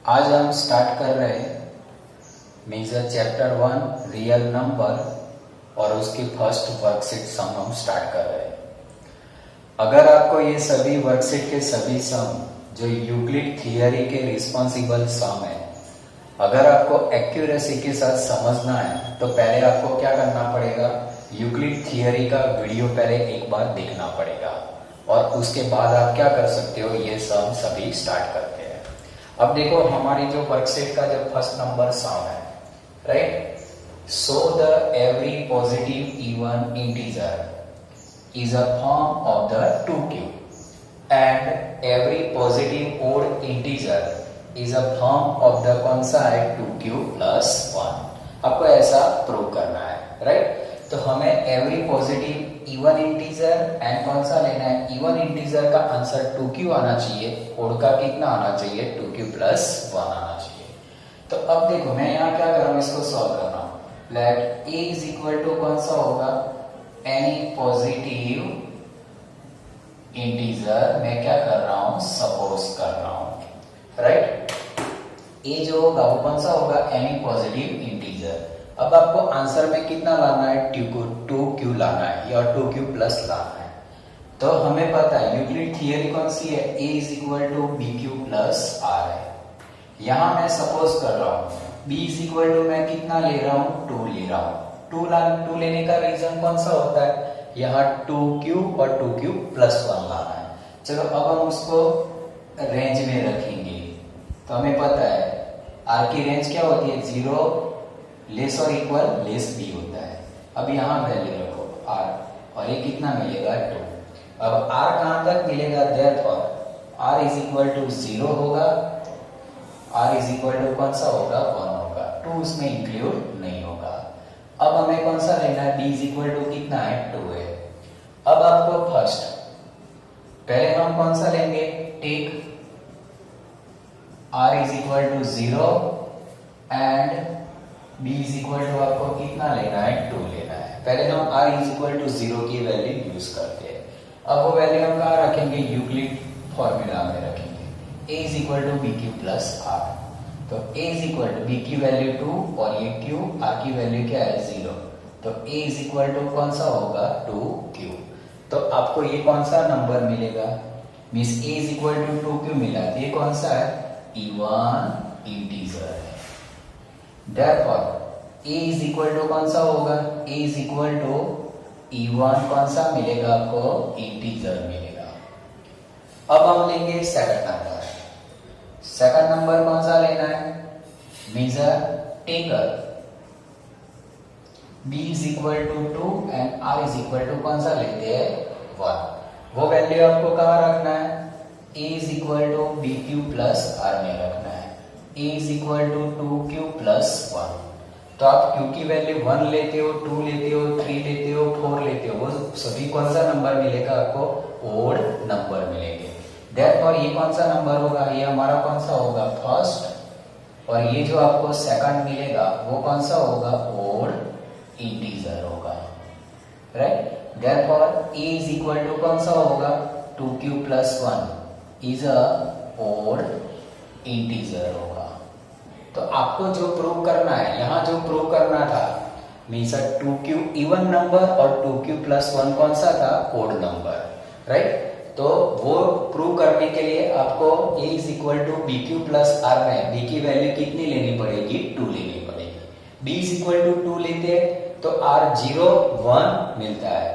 आज हम स्टार्ट कर रहे हैं मेजर चैप्टर 1 रियल नंबर और उसकी फर्स्ट वर्कशीट सम हम स्टार्ट कर रहे हैं। अगर आपको ये सभी वर्कशीट के सभी सम जो यूक्लिड थियरी के रिस्पॉन्सिबल सम है, अगर आपको एक्यूरेसी के साथ समझना है तो पहले आपको क्या करना पड़ेगा, यूक्लिड थियरी का वीडियो पहले एक बार देखना पड़ेगा और उसके बाद आप क्या कर सकते हो, ये सम सभी स्टार्ट करते हैं। अब देखो हमारी जो वर्कशीट का जो फर्स्ट नंबर सम है, right, so the every positive even integer is a form of the 2 cube and every positive odd integer is a form of the कौन सा है 2 cube plus 1। आपको ऐसा प्रूव करना है, राइट। तो हमें every positive even integer and कौन सा लेना है, इवन इंटीजर का आंसर 2 क्यू आना चाहिए, ओड का कितना आना चाहिए 2 क्यू प्लस 1 आना चाहिए। तो अब देखो मैं यहाँ क्या कर रहा हूँ, इसको सॉल्व कर रहा हूँ। Let a is equal to कौन सा होगा, एनी पॉजिटिव इंटीजर मैं क्या कर रहा हूं, सपोज कर रहा हूं, राइट। ए जो होगा वो कौन सा होगा, एनी पॉजिटिव इंटीजर। अब आपको आंसर में कितना लाना है, 2 क्यू लाना है या 2 क्यू प्लस लाना है। तो हमें पता है यूक्लिड थियरी कौन सी है, a is equal to B Q plus r है। यहां मैं सपोज कर रहा हूं बी इज इक्वल टू मैं कितना ले रहा हूं, 2 ले रहा हूं। 2 लेने का रीजन कौन सा होता है, यहाँ 2 क्यूब और 2 क्यूब प्लस 1 लाना है। चलो अब हम उसको रेंज में रखेंगे। तो हमें पता है आर की रेंज क्या होती है, 0 लेस और इक्वल लेस बी होता है। अब यहाँ वैल्यू रखो आर और ये कितना मिलेगा 2। अब आर कहाँ तक मिलेगा, therefore r is equal to 0 होगा, आर इज इक्वल टू कौन सा होगा 1 होगा, 2 उसमें इंक्लूड नहीं होगा। अब हमें कौन सा लेना है, d इज इक्वल टू कितना है 2 है। अब आपको फर्स्ट पहले हम कौन सा लेंगे, take r is equal to 0 and b is equal to आपको कितना लेना है 2 लेना है। पहले हम r इज इक्वल टू 0 की वैल्यू यूज करते हैं। अब वो वैल्यू हम कहाँ रखेंगे, यूक्लिड फॉर्मूला में रखेंगे, a is equal to B Q plus r. तो a is equal to b की वैल्यू 2 और ये q r की वैल्यू क्या है 0। तो a इज इक्वल टू कौन सा होगा 2q। तो आपको ये कौन सा नंबर मिलेगा, means a is equal to 2q मिला, तो ये कौन सा है, इवन इंटीजर है। Therefore a is equal to कौन सा होगा, a is equal to even कौन सा मिलेगा आपको, इंटीजर मिलेगा। अब हम लेंगे सेकंड नंबर। सेकंड नंबर कौन सा लेना है, मेजर टेकर b is equal to 2 and r is equal to कौन सा लेते हैं 1। वो वैल्यू आपको कहाँ रखना है, a is equal to B Q plus are में रखना है, a is equal to 2q plus 1। तो आप q की वैल्यू 1 लेते हो, 2 लेते हो, 3 लेते हो, 4 लेते हो, वो सभी कौन सा नंबर मिलेगा आपको, ओड नंबर मिलेंगे। देयरफॉर ये कौन सा नंबर होगा, ये हमारा कौन सा होगा फर्स्ट, और ये जो आपको सेकंड मिलेगा वो कौन सा होगा, ओड इंटीजर होगा, right. Therefore a is equal to कौन सा होगा 2q plus 1 is a odd integer होगा। तो आपको जो प्रूव करना है, यहाँ जो प्रूव करना था मीन्स 2q इवन नंबर और 2q प्लस 1 कौन सा था, ओड नंबर, राइट। तो वो प्रूव करने के लिए आपको a is equal to B Q plus are में b की वैल्यू कितनी लेनी पड़ेगी, 2 लेनी पड़ेगी। b इज इक्वल टू 2 लेते हैं तो r 0 1 मिलता है,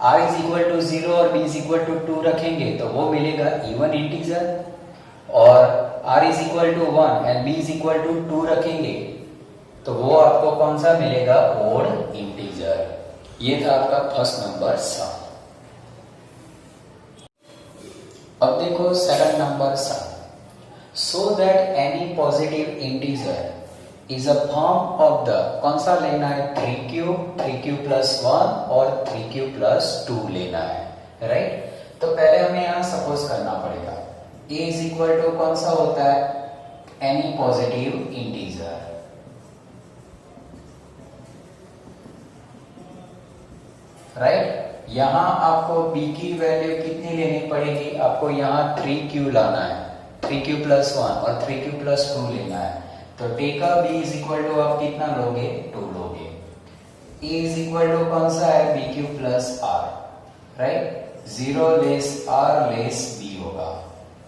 r इज इक्वल टू 0 और b इज इक्वल टू 2 रखेंगे तो वो मिलेगा इवन इंटीजर, और r is equal to 1 and b is equal to 2 रखेंगे तो वो आपको कौन सा मिलेगा, ओड इंटीजर। ये था आपका फर्स्ट नंबर सम। अब देखो second number sum, so that any positive integer is a form of the कौन सा लेना है, 3q प्लस 1 और 3q प्लस 2 लेना है, राइट। तो पहले हमें यहाँ सपोज करना पड़ेगा a इज इक्वल टू कौन सा होता है, एनी पॉजिटिव इंटीजर, राइट। यहाँ आपको b की वैल्यू कितनी लेनी पड़ेगी, आपको यहाँ 3q लाना है, 3q+1 और 3q+2 लेना है, तो टेका b इज इक्वल टू आप कितना लोगे, 2 लोगे। a इज इक्वल टू कौन सा है, bq+r, right. 0 less r less b होगा,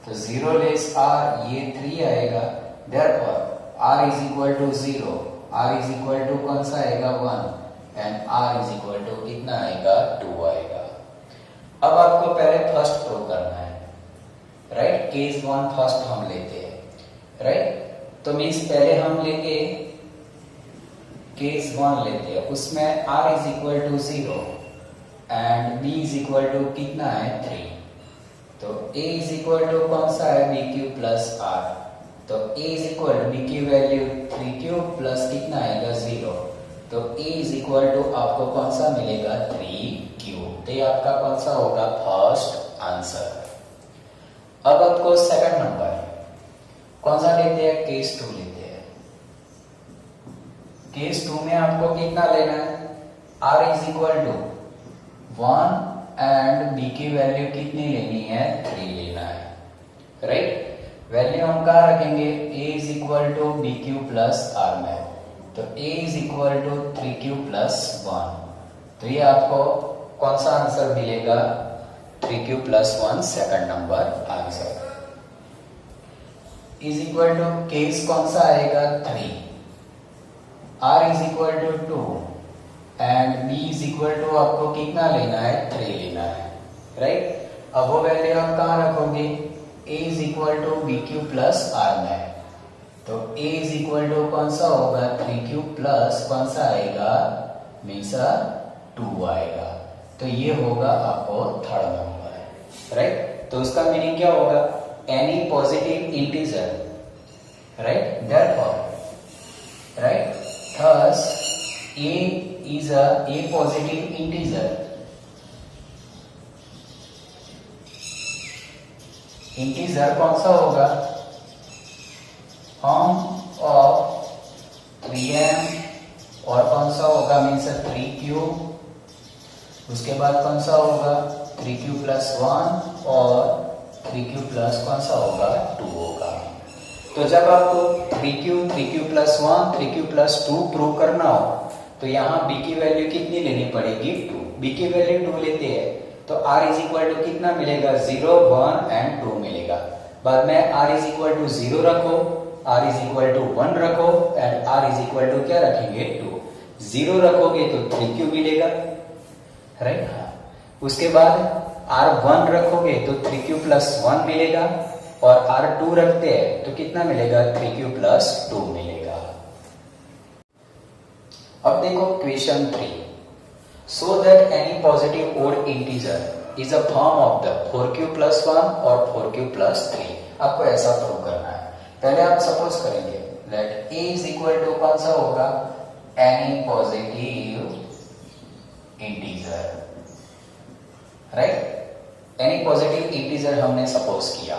तो 0 लेस r ये 3 आएगा, therefore r is equal to 0, r is equal to कौन सा आएगा, 1 and r is equal to कितना आएगा, 2 आएगा। अब आपको पहले फर्स्ट प्रूव करना है, राइट। केस 1 फर्स्ट हम लेते हैं, राइट। तो मीन्स पहले हम लेंगे केस 1 लेते हैं, उसमें r is equal to 0 and b is equal to कितना है, 3। तो a इज इक्वल टू कौन सा है, bq+r, तो a is equal to b की वैल्यू 3q प्लस कितना आएगा, 0, तो a इज इक्वल टू आपको कौन सा मिलेगा, 3q। तो ये आपका कौन सा होगा, फर्स्ट आंसर। अब आपको सेकंड नंबर कौन सा लेते हैं, केस 2 लेते हैं। केस 2 में आपको कितना लेना है, r is equal to 1 and b की वैल्यू कितनी लेनी है, 3 लेना है, राइट। वैल्यू हम कहाँ रखेंगे, a is equal to bq+r में, तो a is equal to 3q+1, तो ये आपको कौन सा आंसर मिलेगा, 3q+1 second number answer. Is equal to case कौन सा आएगा, 3, r is equal to 2 and b is equal to आपको कितना लेना है, 3 लेना है, राइट। अब वो वैल्यू आप कहाँ रखोगे, a is equal to bq+r में, तो a इज इक्वल टू कौन सा होगा, 3q प्लस कौन सा आएगा, मीन्स 2 आएगा, तो ये होगा आपको थर्ड नंबर, राइट। तो उसका मीनिंग क्या होगा, any positive integer, right, therefore, right, thus a is a positive integer, integer कौन सा होगा, फॉर्म ऑफ 3m और कौन सा होगा, मीन्स 3q, उसके बाद कौन सा होगा, 3q+1 और 3q प्लस कौन सा होगा, 2 होगा। तो जब आपको 3q+1 3q+2 प्रूव करना हो, तो यहाँ b की वैल्यू कितनी लेनी पड़ेगी, 2, b की वैल्यू 2 लेते हैं, तो r इज इक्वल टू कितना मिलेगा, 0 1 एंड 2 मिलेगा। बाद में r इज इक्वल टू 0 रखो, r इज इक्वल टू 1 रखो and r is equal to क्या रखेंगे, 2। 0 रखोगे तो 3q मिलेगा, राइट। उसके बाद r1 रखोगे तो 3q+1 मिलेगा और r2 रखते हैं तो कितना मिलेगा, 3q+2 मिलेगा। अब देखो question 3, so that any positive odd integer is a form of the 4q+1 और 4q+3। आपको ऐसा प्रूव करना है। पहले आप सपोज करेंगे that a is equal to कौन सा होगा, any positive integer, right. Any positive integer हमने सपोज किया।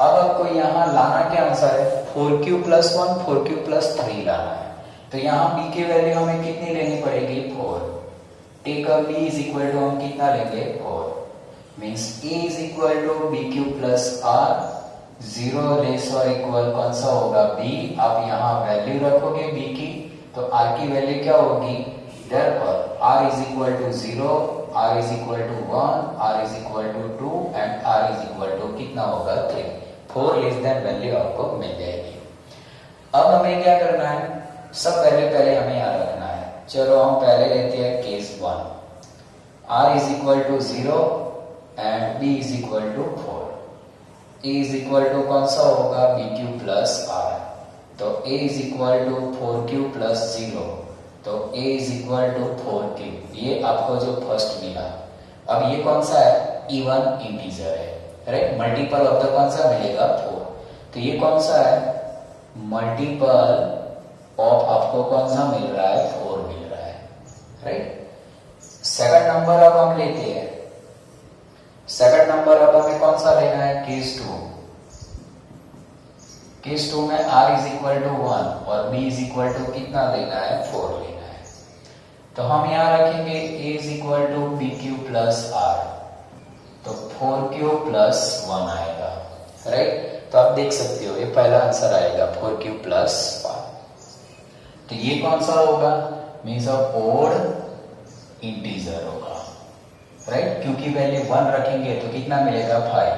अब आपको यहाँ लाना क्या आंसर है, 4q+1 4q+3 लाना है। तो यहाँ b की वैल्यू हमें कितनी लेनी पड़ेगी, 4। Take a b is equal to हम कितना लेंगे, 4, means a is equal to bq+r, 0 less और इक्वल कौन सा होगा, b। आप यहाँ वैल्यू रखोगे b की, तो r की वैल्यू क्या होगी, therefore r is equal to 0, r is equal to 1, r is equal to 2 and r is equal to कितना होगा, 3। 4 लेस देन वैल्यू आपको मिल जाएगी। अब हमें क्या करना है, सब वैल्यू पहले हमें याद रखना है। चलो हम पहले लेते हैं case 1, r is equal to 0 and b is equal to 4, a is equal to कौन सा होगा, bq+r, तो a is equal to 4q+0, तो a is equal to 4q, ये आपको जो फर्स्ट मिला। अब ये कौन सा है, इवन इंटीजर है, राइट। मल्टीपल ऑफ द कौन सा मिलेगा, 4, तो ये कौन सा है, मल्टीपल ऑफ आपको कौन सा मिल रहा है, 4 मिल रहा है, राइट। सेकंड नंबर अब हम लेते हैं। सेकंड नंबर अब हमें कौन सा लेना है, केस 2। केस 2 में r इज इक्वल टू 1 और b इज इक्वल टू कितना लेना है, 4 लेना है। तो हम यहाँ रखेंगे a is equal to bq+r, तो 4q+1 आएगा, राइट। तो आप देख सकते हो ये पहला आंसर आएगा 4q प्लस 1। तो ये कौन सा होगा, मीन्स ऑफ ओड इंटीजर होगा, राइट। क्योंकि वैल्यू 1 रखेंगे तो कितना मिलेगा 5,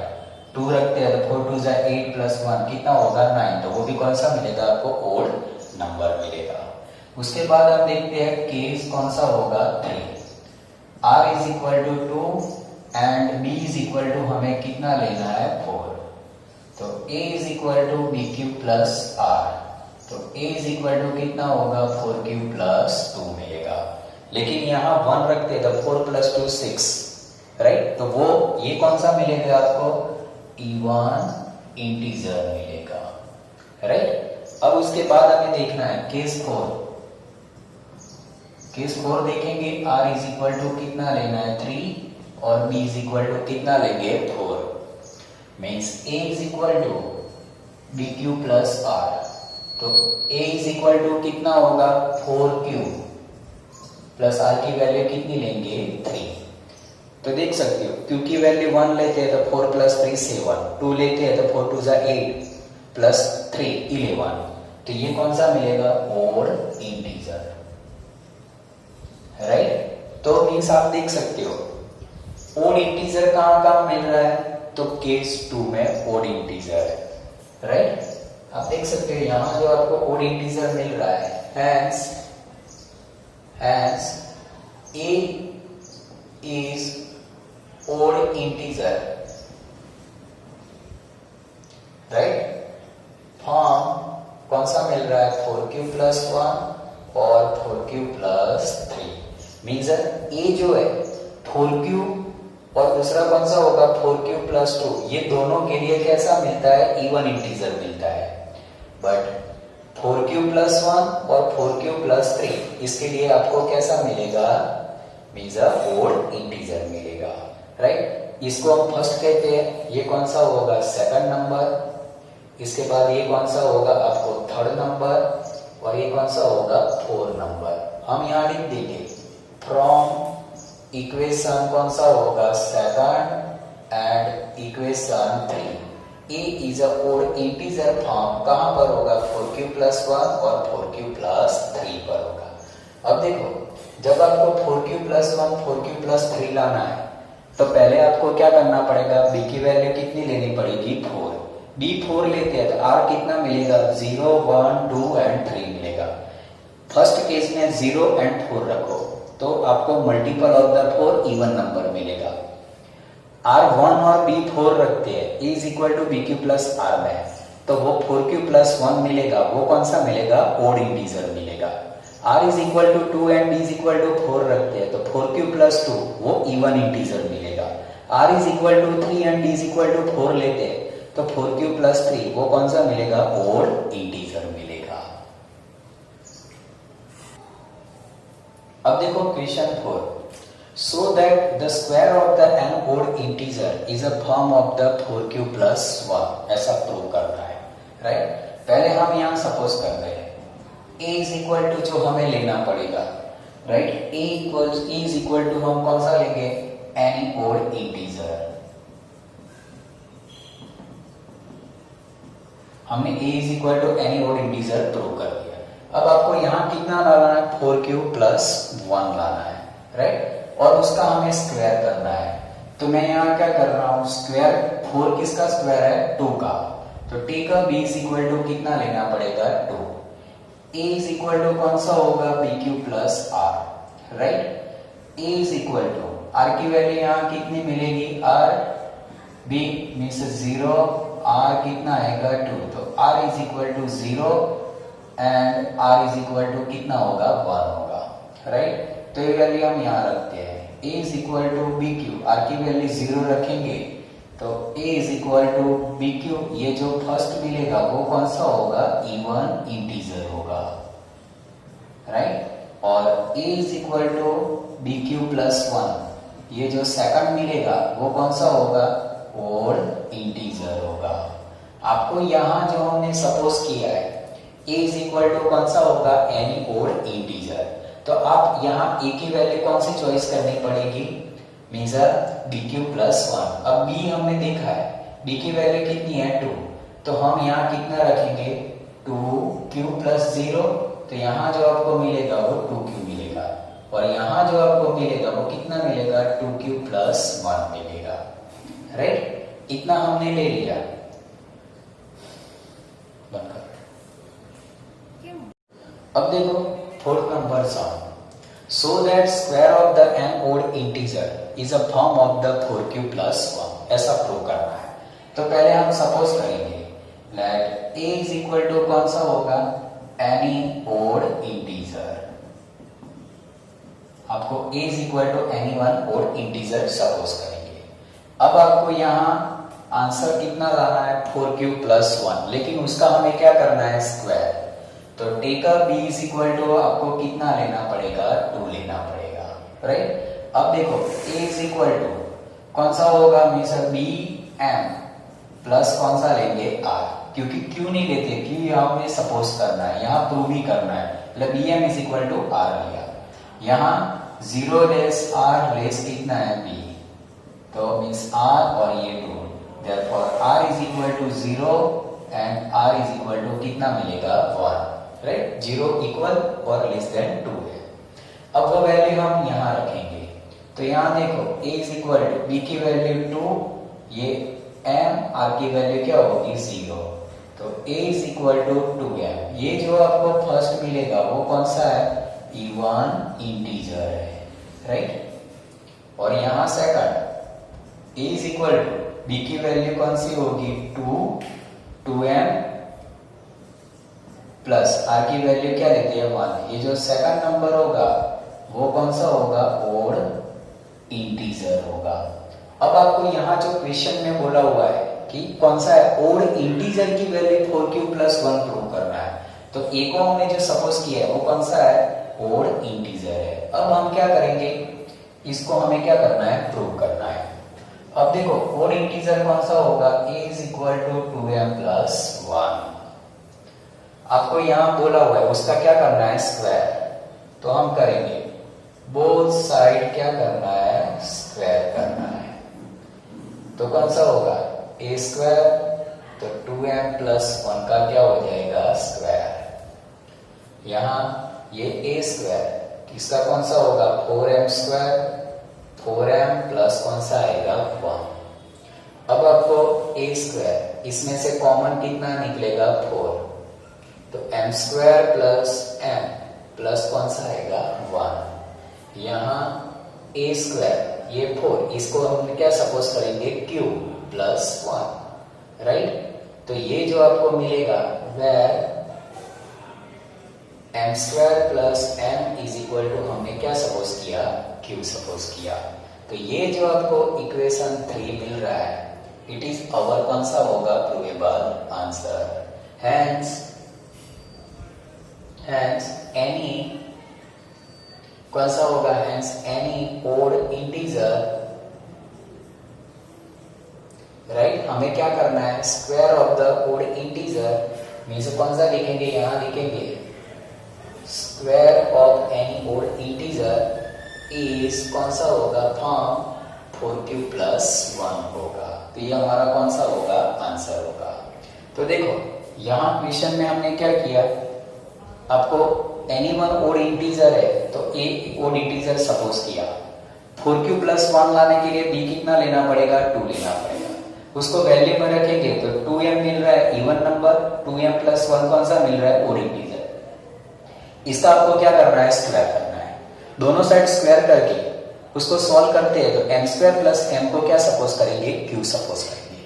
2 रखते हैं तो 4 2 जा 8 प्लस 1 कितना होगा 9, तो वो भी कौन सा मिलेगा आपको, ओड नंबर मिलेगा। उसके बाद हम देखते हैं केस कौन सा होगा 3। r is equal to 2 and b is equal to हमें कितना लेना है 4। तो a is equal to B Q plus r, तो a इज इक्वल टू कितना होगा 4q प्लस 2 मिलेगा। लेकिन यहाँ 1 रखते तो 4 प्लस 2 6, राइट। तो वो ये कौन सा मिलेगा आपको, इवन इंटीजर मिलेगा, राइट। अब उसके बाद हमें देखना है केस 4। केस 4 देखेंगे r इज इक्वल टू कितना लेना है 3 और b इज इक्वल टू कितना लेंगे 4, means a is equal to B Q plus r। तो a इज इक्वल टू कितना होगा 4q प्लस r की वैल्यू कितनी लेंगे 3। तो देख सकते हो q की वैल्यू 1 लेते हैं तो 4 प्लस 3 7, 2 लेते हैं तो 4 2 जा 8 प्लस 3 11। तो ये कौन सा मिलेगा, ओड इंटीजर, राइट। तो मीन्स आप देख सकते हो ओड इंटीजर कहां कहां मिल रहा है, तो केस 2 में ओड इंटीजर है, राइट। आप देख सकते हो यहां जो आपको ओड इंटीजर मिल रहा है, hence a is odd integer, right. Form कौन सा मिल रहा है 4q प्लस 1 और 4q प्लस 3, मीन्स a जो है 4q और दूसरा कौन सा होगा 4q प्लस 2, ये दोनों के लिए कैसा मिलता है, इवन इंटीजर मिलता है। बट 4q प्लस 1 और 4q प्लस 3 इसके लिए आपको कैसा मिलेगा, मीन्स ओड इंटीजर मिलेगा, राइट। इसको हम फर्स्ट कहते हैं, ये कौन सा होगा सेकंड नंबर, इसके बाद ये कौन सा होगा आपको थर्ड नंबर और ये कौन सा होगा फोर्थ नंबर। हम यहाँ लिख देंगे फ्रॉम इक्वेशन कौन सा होगा second and equation 3 a is a odd integer form कहां पर होगा 4q प्लस 1 और 4q प्लस 3 पर होगा। अब देखो जब आपको 4q प्लस 1 4q प्लस 3 लाना है तो पहले आपको क्या करना पड़ेगा, b की वैल्यू कितनी लेनी पड़ेगी 4, b 4 लेते हैं तो r कितना मिलेगा 0 1 2 एंड 3 मिलेगा। फर्स्ट केस में 0 एंड 4 रखो तो आपको multiple of the 4 even number मिलेगा। r1 और b 4 रखते हैं a is equal to B Q plus r में, तो वो 4q प्लस 1 मिलेगा, वो कौन सा मिलेगा ओड इंटीजर मिलेगा। r is equal to 2 and b is equal to 4 रखते हैं तो 4q प्लस 2 वो इवन इंटीजर मिलेगा। r is equal to 3 and b is equal to 4 लेते हैं तो 4q प्लस 3 वो कौन सा मिलेगा ओड इंटीजर मिलेगा। अब देखो question 4, so that the square of the n odd integer is a form of the 4q plus 1, ऐसा प्रूव करना है, राइट। पहले हम यहाँ सपोज कर रहे हैं a इज इक्वल टू जो हमें लेना पड़ेगा, right. a is equal to हम कौन सा लेंगे एनी ओड इंटीजर। हमने a is equal to any odd integer prove कर दिया। अब आपको यहाँ कितना लाना है 4q प्लस 1 लाना है, राइट, और उसका हमें स्क्वायर करना है। तो मैं यहाँ क्या कर रहा हूँ स्क्वायर, 4 किसका स्क्वायर है 2 का, तो t का b इज इक्वल टू कितना लेना पड़ेगा 2। a इज इक्वल टू कौन सा होगा b Q plus r, right. a is equal to r की वैल्यू यहाँ कितनी मिलेगी r, b मीन्स 0, r कितना आएगा 2, तो r is equal to 0 and r is equal to कितना होगा 1 होगा, राइट। तो ये वैल्यू हम यहाँ रखते हैं a is equal to B q, r की वैल्यू 0 रखेंगे तो a is equal to B q, ये जो फर्स्ट मिलेगा वो कौन सा होगा इवन इंटीजर होगा, राइट। और a is equal to B Q plus 1, ये जो सेकंड मिलेगा वो कौन सा होगा ओड इंटीजर होगा। आपको यहाँ जो हमने सपोज किया है a इज इक्वल टू कौन सा होगा एनी ओड इंटीजर, तो आप यहाँ a की वैल्यू कौन सी चॉइस करनी पड़ेगी, मीन्स बी क्यू प्लस 1। अब b हमने देखा है b की वैल्यू कितनी है 2, तो हम यहाँ कितना रखेंगे 2q प्लस 0, तो यहाँ जो आपको मिलेगा वो 2q मिलेगा, और यहाँ जो आपको मिलेगा वो कितना मिलेगा 2q प्लस 1 मिलेगा, राइट। इतना हमने ले लिया। अब देखो fourth number sum, so that square of the n odd integer is a form of the 4q plus 1, ऐसा प्रूव करना है। तो पहले हम सपोज करेंगे that a is equal to कौन सा होगा any odd integer, आपको a is equal to any one odd integer suppose करेंगे। अब आपको यहाँ आंसर कितना लाना है 4q plus 1, लेकिन उसका हमें क्या करना है स्क्वायर, तो टेका b इज इक्वल टू आपको कितना लेना पड़ेगा 2 लेना पड़ेगा, राइट। अब देखो a इज इक्वल टू कौन सा होगा हमेशा b m प्लस कौन सा लेंगे r, क्योंकि q नहीं लेते, q यहाँ हमें सपोज करना है, यहाँ प्रूव ही करना है, मतलब b m is equal to r लिया। यहाँ 0 लेस r लेस कितना है b, तो मीन्स r और ये 2, therefore r is equal to 0 and r is equal to कितना मिलेगा 1, राइट। 0 इक्वल और लेस देन 2 है। अब वो वैल्यू हम यहाँ रखेंगे, तो यहाँ देखो a is equal to b की वैल्यू 2, ये m, r की वैल्यू क्या होगी 0, तो a is equal to 2m। ये जो आपको फर्स्ट मिलेगा वो कौन सा है इवन इंटीजर है, राइट। और यहाँ second a is equal to b की वैल्यू कौन सी होगी 2m प्लस r की वैल्यू क्या देते हैं 1। ये जो सेकंड नंबर होगा वो कौन सा होगा ओड इंटीजर होगा। अब आपको यहाँ जो क्वेश्चन में बोला हुआ है कि कौन सा है ओड इंटीजर की वैल्यू 4q प्लस 1 प्रूव करना है, तो a को हमने जो सपोज किया है वो कौन सा है ओड इंटीजर है। अब हम क्या करेंगे, इसको हमें क्या करना है प्रूव करना है। अब देखो ओड इंटीजर कौन सा होगा a is equal to 2m plus 1, आपको यहां बोला हुआ है उसका क्या करना है स्क्वायर, तो हम करेंगे बोथ साइड क्या करना है स्क्वायर करना है, तो कौन सा होगा a स्क्वायर, तो 2m प्लस 1 का क्या हो जाएगा स्क्वायर, यहाँ ये a स्क्वायर इसका कौन सा होगा 4m स्क्वायर, 4m प्लस कौन सा आएगा 1। अब आपको a स्क्वायर इसमें से कॉमन कितना निकलेगा 4, तो m square plus m plus कौन सा आएगा 1, यहाँ a स्क्वायर ये 4, इसको हम क्या सपोज करेंगे q प्लस 1, राइट। तो ये जो आपको मिलेगा where m square plus m is equal to हमने क्या सपोज किया q सपोज किया, तो ये जो आपको इक्वेशन 3 मिल रहा है इट इज अवर कौन सा होगा प्रूवेबल आंसर। Hence any कौन सा होगा hence any odd integer, right. हमें क्या करना है square of the odd integer means कौन सा लिखेंगे यहाँ लिखेंगे square of any odd integer is कौन सा होगा फॉर्म 4q प्लस 1 होगा, तो ये हमारा कौन सा होगा आंसर होगा। तो देखो यहाँ क्वेश्चन में हमने क्या किया, आपको एनी वन ओड इंटीजर है तो a ओड इंटीजर सपोज किया, 4q प्लस 1 लाने के लिए b कितना लेना पड़ेगा 2 लेना पड़ेगा, उसको वैल्यू में रखेंगे तो 2m मिल रहा है इवन नंबर, 2m प्लस 1 कौन सा मिल रहा है ओड इंटीजर। इसका आपको क्या करना है स्क्वायर करना है, दोनों साइड स्क्वायर करके उसको सॉल्व करते हैं तो m स्क्वायर प्लस m को क्या सपोज करेंगे q सपोज करेंगे,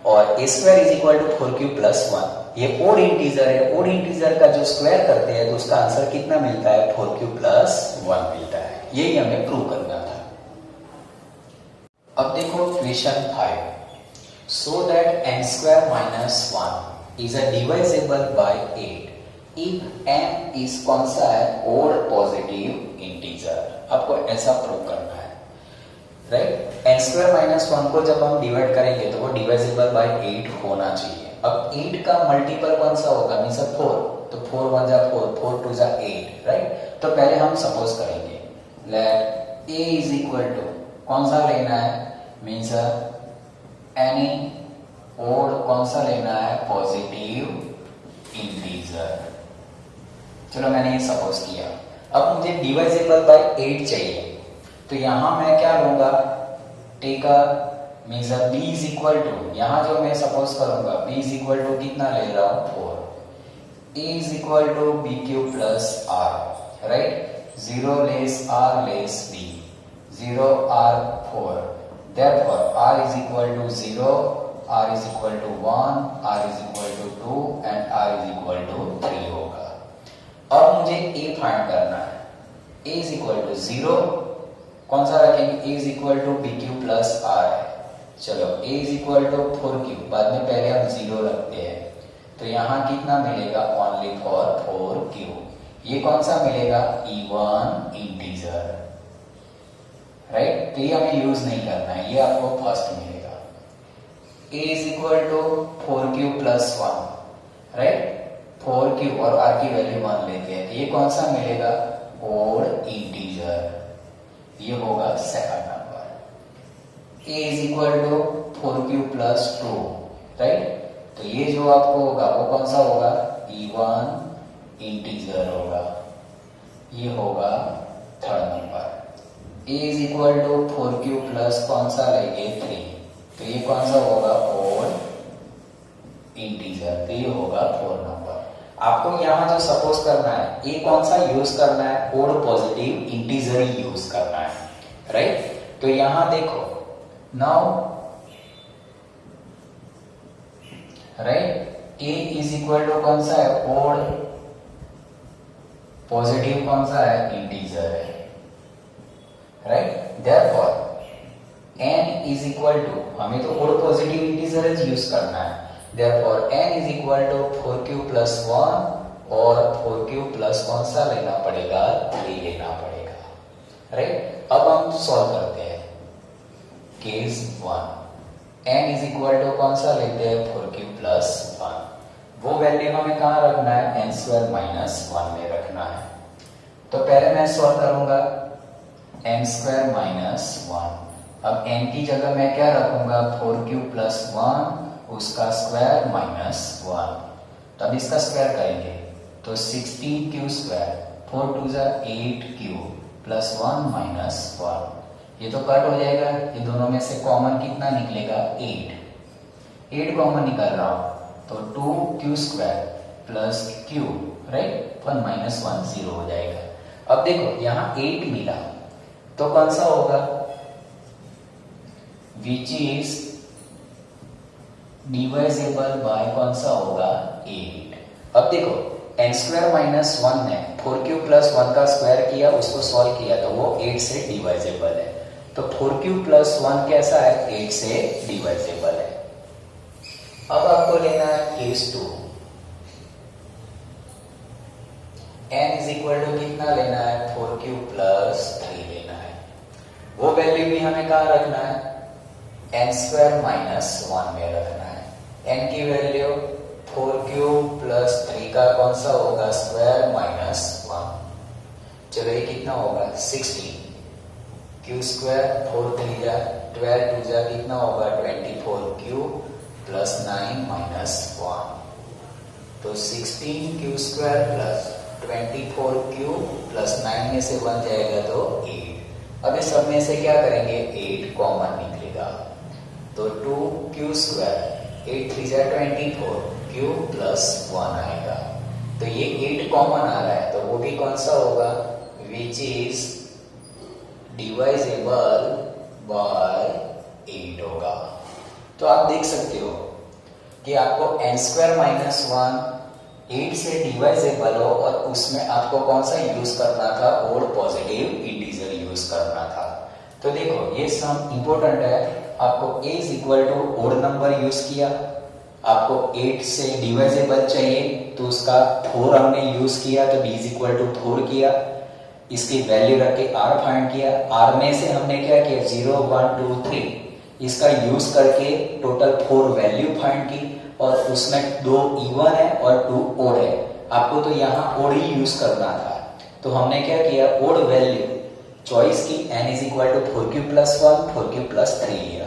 और a square is equal to 4q plus 1, ये ओड इंटीजर है, ओड इंटीजर का जो स्क्वायर करते हैं तो उसका आंसर कितना मिलता है 4q प्लस 1 मिलता है, यही हमें प्रूव करना था। अब देखो question 5, so that n square minus 1 is a divisible by 8 if n is कौन सा है ओड पॉजिटिव इंटीजर, आपको ऐसा प्रूव करना है, राइट। n स्क्वायर माइनस 1 को जब हम डिवाइड करेंगे तो वो डिवाइजेबल बाय 8 होना चाहिए। अब 8 का मल्टीपल कौन सा होगा मीन्स 4, तो 4 1 जा 4, 4 2 जा 8, राइट। तो पहले हम सपोज करेंगे let a is equal to कौन सा लेना है मीन्स एनी ओड कौन सा लेना है, पॉजिटिव इंटीजर। चलो मैंने ये सपोज किया। अब मुझे डिवाइजेबल बाय 8 चाहिए, तो यहां मैं क्या लूंगा, take a means b is equal to, यहां जो मैं सपोज करूंगा b इज इक्वल टू कितना ले रहा हूं, 4, a is equal to B Q plus r, right, 0 less r less b, 0 r 4, therefore r is equal to 0, r is equal to 1, r is equal to 2 and r is equal to 3 होगा। अब मुझे a find करना है, a is equal to 0 कौन सा रखेंगे, a is equal to bq plus r है। चलो a is equal to 4q, बाद में पहले हम 0 रखते हैं, तो यहाँ कितना मिलेगा, ओनली फॉर 4q। ये कौन सा मिलेगा, इवन इंटीजर, राइट, तो ये हमें यूज नहीं करना है, ये आपको फर्स्ट मिलेगा। a is equal to 4q plus 1, right, 4q और r की वैल्यू 1 लेते हैं, ये कौन सा मिलेगा, ओड इंटीजर, ये होगा second number. a is equal to 4q plus 2, right, तो ये जो आपको होगा वो कौन सा होगा, इवन इंटीजर होगा, ये होगा third number. a is equal to 4q plus कौन सा लेंगे, 3, तो ये कौन सा होगा, ओड इंटीजर, तो ये होगा 4 नंबर। आपको यहाँ जो सपोज करना है, ये कौन सा यूज करना है, ओड पॉजिटिव इंटीजर ही यूज करना है, राइट। तो यहां देखो, now right, a is equal to कौन सा है, ओड पॉजिटिव कौन सा है, इंटीजर है, right, therefore n is equal to, हमें तो ओड पॉजिटिव इंटीजर यूज करना है, therefore n is equal to 4q plus 1 और 4q plus कौन सा लेना पड़ेगा, 3 लेना पड़ेगा, राइट। अब हम सॉल्व करते हैं case 1, n is equal to कौन सा लेते हैं, 4q plus 1, वो वैल्यू हमें कहाँ रखना है, n स्क्वायर माइनस 1 में रखना है। तो पहले मैं सॉल्व करूंगा n स्क्वायर माइनस 1, अब n की जगह मैं क्या रखूंगा, 4q plus 1 उसका स्क्वायर माइनस 1, तब इसका स्क्वायर करेंगे तो 16q स्क्वायर, 4 2 जा 8q प्लस 1 माइनस 1, ये तो कट हो जाएगा, ये दोनों में से कॉमन कितना निकलेगा, 8 कॉमन निकल रहा हूं, तो 2q square plus q, right, 1 minus 1 0 हो जाएगा। अब देखो यहाँ 8 मिला, तो कौन सा होगा, विच इज डिवाइजेबल बाय कौन सा होगा, 8। अब देखो n स्क्वायर माइनस 1 ने 4q प्लस 1 का स्क्वायर किया, उसको सॉल्व किया, तो वो 8 से डिवाइजेबल है, तो 4q प्लस 1 कैसा है, 8 से डिवाइजेबल है। अब आपको लेना है case 2, n is equal to कितना लेना है, 4q प्लस 3 लेना है, वो वैल्यू भी हमें कहाँ रखना है, n स्क्वायर माइनस 1 में रखना है। n की वैल्यू 4q प्लस 3 का कौन सा होगा, स्क्वायर माइनस 1, चलो ये कितना होगा, 16, q स्क्वायर 4 3 जा 12 2 जा कितना होगा, 24q प्लस 9 माइनस 1, तो 16q square plus 24q plus 9 में से 1 जाएगा तो 8। अब इस सब में से क्या करेंगे, 8 कॉमन निकलेगा, तो 2q स्क्वायर 8 3 जा 24, q प्लस 1 आएगा, तो ये 8 कॉमन आ रहा है, तो वो भी कौन सा होगा, विच इज डिवाइजेबल बाय 8 होगा। तो आप देख सकते हो कि आपको n स्क्वायर माइनस 1 8 से डिवाइजेबल हो और उसमें आपको कौन सा यूज करना था, ओड पॉजिटिव इंटीजर यूज करना था। तो देखो ये सम इंपॉर्टेंट है, आपको a is equal to odd number use किया, आपको 8 से डिवाइजेबल चाहिए तो उसका 4 हमने यूज किया, तो b इज इक्वल टू 4 किया, इसकी वैल्यू रख के r फाइंड किया, r में से हमने क्या किया, 0 1 2 3, इसका यूज करके टोटल 4 वैल्यू फाइंड की, और उसमें 2 इवन है और 2 ओड है, आपको तो यहाँ ओड ही यूज करना था, तो हमने क्या किया, ओड वैल्यू चॉइस की, n is equal to 4q plus 1 4q plus 3 लिया,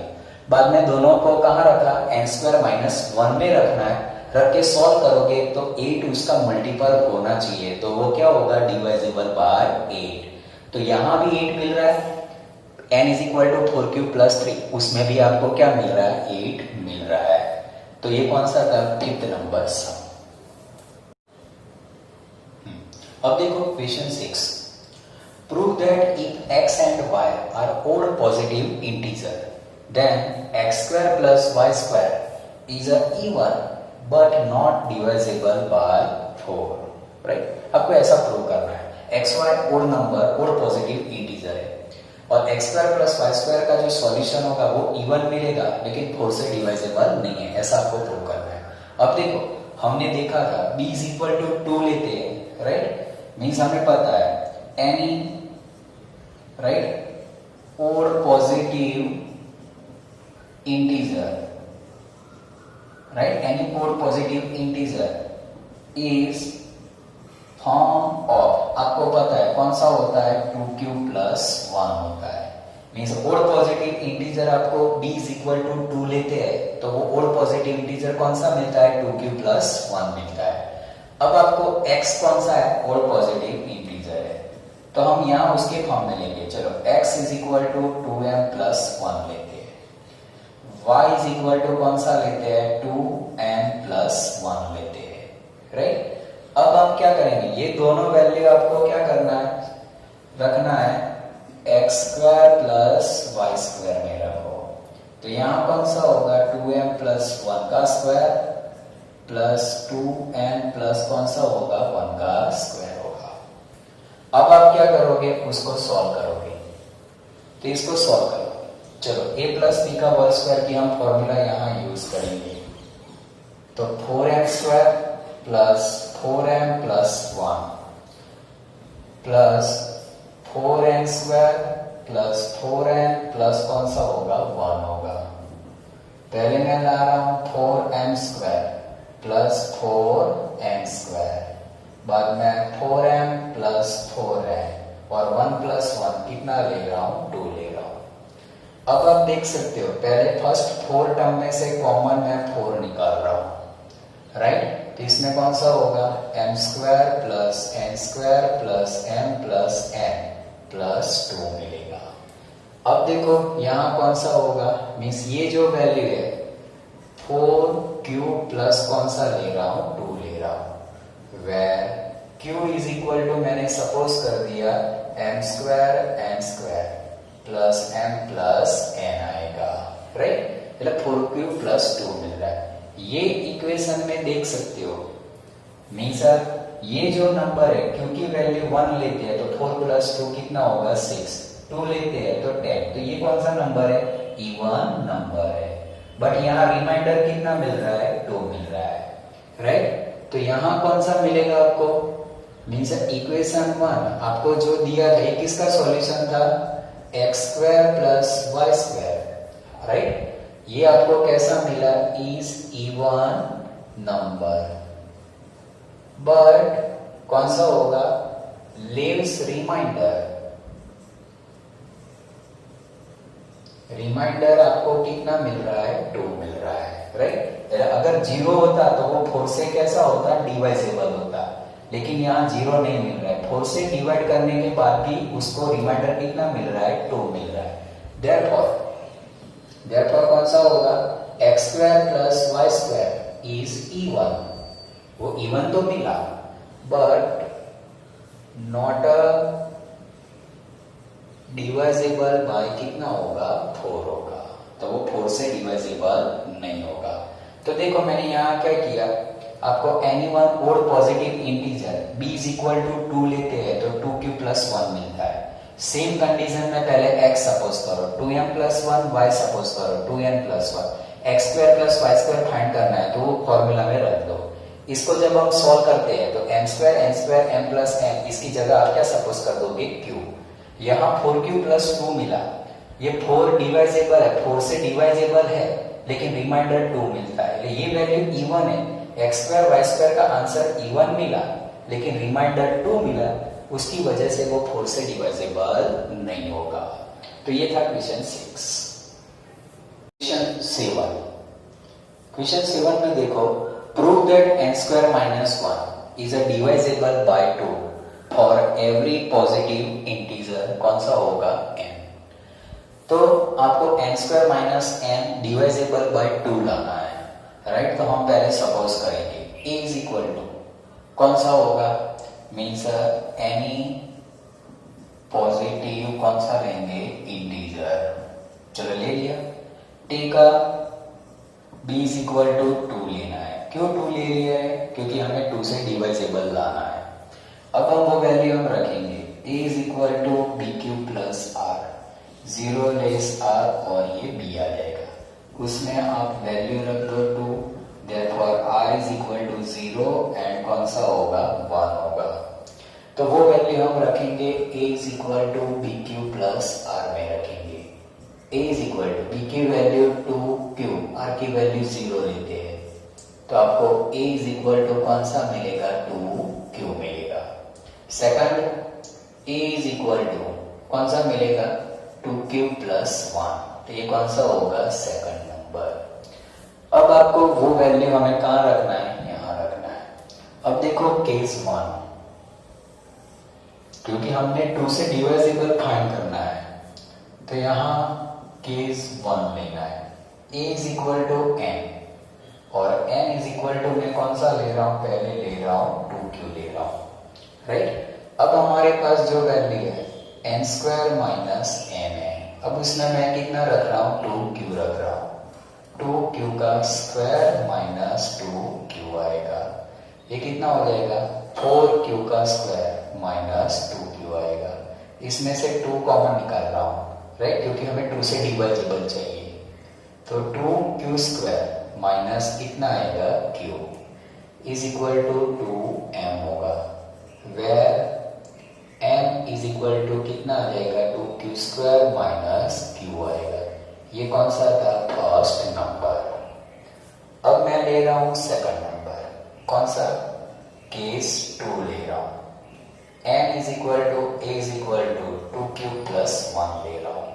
बाद में दोनों को कहाँ रखा, एन स्क्वायर माइनस 1 में रखना है, रख के सॉल्व करोगे तो 8 उसका मल्टीपल होना चाहिए, तो वो क्या होगा, डिवाइजेबल बाय 8। तो यहां भी 8 मिल रहा है, n is equal to 4³ plus 3, उसमें भी आपको क्या मिल रहा है, 8 मिल रहा है। तो ये कौन सा था, 5th नंबर सम। अब देखो question 6, prove that if x and y are odd positive integer then x square plus y square is a even but not divisible by 4, right. आपको ऐसा प्रूव करना है, x y odd number, odd positive integer है और x square plus y square का जो solution होगा वो इवन मिलेगा लेकिन 4 से डिवाइजेबल नहीं है, ऐसा आपको प्रूव करना है। अब देखो हमने देखा था b इज इक्वल टू 2 लेते हैं, राइट, मीन्स हमें पता है any, right, odd positive integer, right, any odd positive integer is form of, आपको पता है कौन सा होता है, 2³ प्लस 1 होता है। मीन्स ओड पॉजिटिव इंटीजर आपको b इज इक्वल टू 2 लेते हैं तो वो ओड पॉजिटिव इंटीजर कौन सा मिलता है, 2³ प्लस 1 मिलता है। अब आपको x कौन सा है, ओड पॉजिटिव इंटीजर है, तो हम यहां उसके फॉर्म में लेंगे। चलो x is equal to 2m plus 1 लेते हैं, y इज इक्वल टू कौन सा लेते हैं, 2n प्लस 1 लेते हैं, राइट। अब आप क्या करेंगे, ये दोनों वैल्यू आपको क्या करना है, रखना है x square plus y square में रखो। तो यहां कौन सा होगा, 2m प्लस 1 का स्क्वायर प्लस 2n प्लस कौन सा होगा, 1 का स्क्वायर होगा। अब आप क्या करोगे, उसको सॉल्व करोगे, तो इसको सॉल्व करो। चलो a प्लस b का होल स्क्वायर की हम फॉर्मूला यहां यूज करेंगे, तो 4m square plus 4m plus 1 plus 4n square plus 4n plus कौन सा होगा, 1 होगा। पहले मैं ला रहा हूं 4m square plus 4n square, बाद में 4m प्लस 4n और 1 प्लस 1 कितना ले रहा हूं, 2 ले रहा हूं। अब आप देख सकते हो पहले फर्स्ट 4 टर्म में से कॉमन मैं 4 निकाल रहा हूं, राइट। तो इसमें कौन सा होगा, m square plus n square plus m plus n plus 2 मिलेगा। अब देखो यहां कौन सा होगा, मीन्स ये जो वैल्यू है 4q प्लस कौन सा ले रहा हूं, 2 ले रहा हूं, where q is equal to मैंने सपोज कर दिया m square plus m plus n आएगा, राइट। मतलब 4q प्लस 2 मिल रहा है। ये इक्वेशन में देख सकते हो, मीन्स ये जो नंबर है क्योंकि वैल्यू 1 लेते हैं तो 4 प्लस 2 कितना होगा, 6, 2 लेते हैं तो 10, तो ये कौन सा नंबर है, इवन नंबर है। बट यहाँ रिमाइंडर कितना मिल रहा है, 2 मिल रहा है, राइट। तो यहाँ कौन सा मिलेगा आपको, मीन्स इक्वेशन 1 आपको जो दिया था ये किसका सॉल्यूशन था, x square plus y square, right. ये आपको कैसा मिला, इज इवन नंबर, बट कौन सा होगा, लीव्स रिमाइंडर। रिमाइंडर आपको कितना मिल रहा है, 2 मिल रहा है, राइट। अगर 0 होता तो वो 4 से कैसा होता, डिवाइजेबल होता, लेकिन यहाँ 0 नहीं मिल रहा है। 4 से डिवाइड करने के बाद भी उसको रिमाइंडर कितना मिल रहा है, 2 मिल रहा है। देयरफॉर कौन सा होगा, x square plus y square is even, वो इवन तो मिला but not a divisible by कितना होगा, 4 होगा, तो वो 4 से डिवाइजेबल नहीं होगा। तो देखो मैंने यहाँ क्या किया, आपको any one odd positive integer b is equal to 2 लेते हैं तो 2q प्लस 1 मिलता है। सेम कंडीशन में पहले x सपोज करो, 2m प्लस 1, y सपोज करो 2n plus 1, x square plus y square find करना है तो वो फॉर्मूला में रख दो। इसको जब हम सॉल्व करते हैं तो m square m plus n, इसकी जगह आप क्या सपोज कर दोगे, q। यहाँ 4q प्लस 2 मिला, ये 4 डिवाइजेबल है, 4 से डिवाइजेबल है लेकिन रिमाइंडर 2 मिलता है, ये वैल्यू इवन है। x स्क्वायर y स्क्वायर का आंसर इवन मिला लेकिन रिमाइंडर 2 मिला, उसकी वजह से वो 4 से डिवाइजेबल नहीं होगा। तो ये था क्वेश्चन 6। क्वेश्चन 7 में देखो, prove that n square minus 1 is a divisible by 2 for every positive integer. कौन सा होगा? n। तो आपको n square minus n divisible by 2 लाना है, राइट। तो हम पहले सपोज करेंगे a इज इक्वल टू कौन सा होगा, मीन्स एनी पॉजिटिव कौन सा लेंगे, इंटीजर। चलो ले लिया। t का b इज इक्वल टू 2 लेना है। क्यों 2 ले लिया है? क्योंकि हमें 2 से डिवाइजेबल लाना है। अब हम वो वैल्यू हम रखेंगे, a is equal to B Q plus are, 0 less r और ये b आ जाएगा। उसमें आप वैल्यू रख दो 2, therefore r is equal to 0 and कौन सा होगा, 1 होगा। तो वो वैल्यू हम रखेंगे a is equal to B Q plus are में रखेंगे। a is equal to b की वैल्यू 2q, r की वैल्यू 0 लेते हैं, तो आपको a इज इक्वल टू कौन सा मिलेगा, 2q मिलेगा। Second, a is equal to कौन सा मिलेगा, 2q प्लस 1, तो ये कौन सा होगा, सेकंड नंबर। अब आपको वो वैल्यू हमें कहाँ रखना है, यहाँ रखना है। अब देखो केस 1, क्योंकि हमने 2 से डिवाइजेबल फाइंड करना है, तो यहाँ केस 1 लेना है। a is equal to n और n इज इक्वल टू मैं कौन सा ले रहा हूं, पहले ले रहा हूं 2q ले रहा हूं, राइट। अब हमारे पास जो वैल्यू है n स्क्वायर माइनस n है। अब उसमें मैं कितना रख रहा हूं, 2q रख रहा हूं। 2q का स्क्वायर माइनस 2q आएगा, ये कितना हो जाएगा, 4q का स्क्वायर माइनस 2q आएगा। इसमें से 2 कॉमन निकाल रहा हूं, राइट, क्योंकि हमें 2 से डिवाइजेबल चाहिए। तो 2q स्क्वायर माइनस कितना आएगा, q is equal to 2m होगा, where m is equal to कितना आ जाएगा, 2q स्क्वायर माइनस q आएगा। ये कौन सा था, फर्स्ट नंबर। अब मैं ले रहा हूं सेकंड नंबर, कौन सा, केस 2 ले रहा हूं। n is equal to a is equal to 2q plus 1 ले रहा हूं।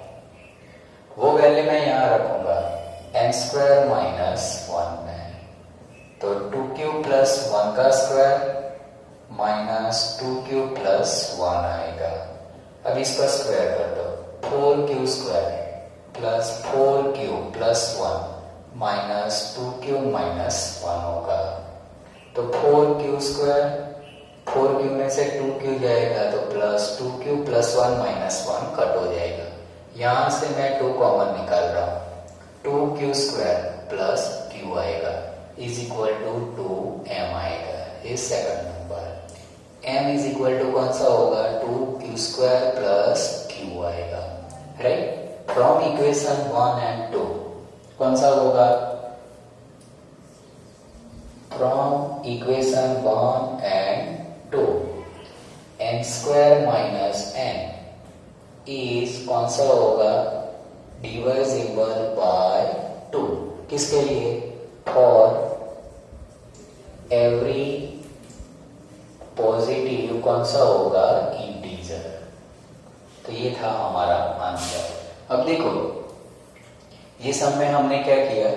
वो वैल्यू मैं यहाँ रखूंगा n स्क्वायर माइनस 1 में, तो 2q प्लस 1 का स्क्वायर माइनस 2q प्लस 1 आएगा। अब इसका स्क्वायर कर दो, 4q square plus 4q plus 1 minus 2q minus 1 होगा। तो 4q स्क्वायर, 4q में से 2q जाएगा तो plus 2q plus 1 minus 1 cut हो जाएगा। यहां से मैं 2 कॉमन निकाल रहा हूं, 2q स्क्वायर प्लस q आएगा इज इक्वल टू 2m आएगा, ये second number. m is equal to कौन सा होगा, 2q स्क्वायर प्लस q आएगा, राइट। फ्रॉम इक्वेशन 1 एंड 2 कौन सा होगा, from equation 1 and 2 n square minus n is कौन सा होगा, डिवाइजेबल बाय 2। किसके लिए, फॉर एवरी पॉजिटिव कौन सा होगा, इंटीजर। तो ये था हमारा आंसर। अब देखो ये सब में हमने क्या किया,